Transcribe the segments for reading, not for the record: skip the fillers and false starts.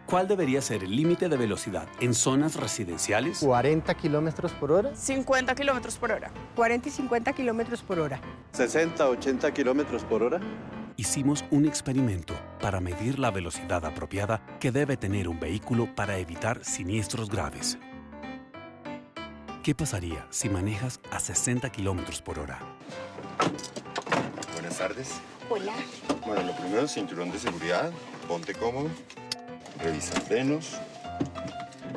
¿Cuál debería ser el límite de velocidad en zonas residenciales? 40 kilómetros por hora. 50 kilómetros por hora. 40 y 50 kilómetros por hora. 60, 80 kilómetros por hora. Hicimos un experimento para medir la velocidad apropiada que debe tener un vehículo para evitar siniestros graves. ¿Qué pasaría si manejas a 60 kilómetros por hora? Buenas tardes. Hola. Bueno, lo primero, cinturón de seguridad, ponte cómodo, revisa frenos.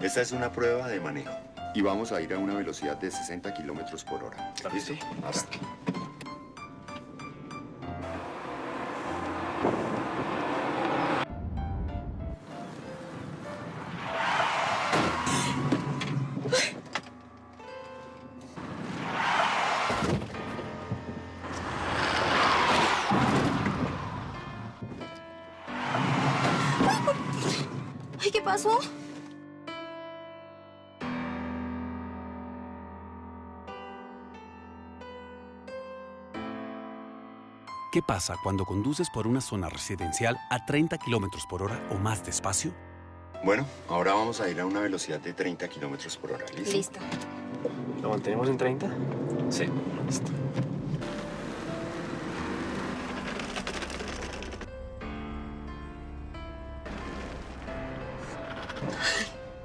Esta es una prueba de manejo y vamos a ir a una velocidad de 60 kilómetros por hora. ¿Listo? Hasta. Ay, ¿qué pasó? ¿Qué pasa cuando conduces por una zona residencial a 30 kilómetros por hora o más despacio? Bueno, ahora vamos a ir a una velocidad de 30 kilómetros por hora. ¿Listo? Listo. ¿Lo mantenemos en 30? Sí. Listo.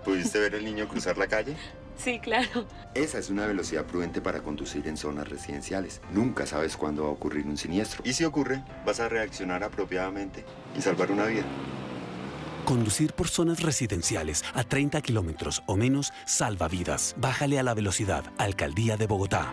¿Pudiste ver al niño cruzar la calle? Sí, claro. Esa es una velocidad prudente para conducir en zonas residenciales. Nunca sabes cuándo va a ocurrir un siniestro. Y si ocurre, vas a reaccionar apropiadamente y salvar una vida. Conducir por zonas residenciales a 30 kilómetros o menos salva vidas. Bájale a la velocidad. Alcaldía de Bogotá.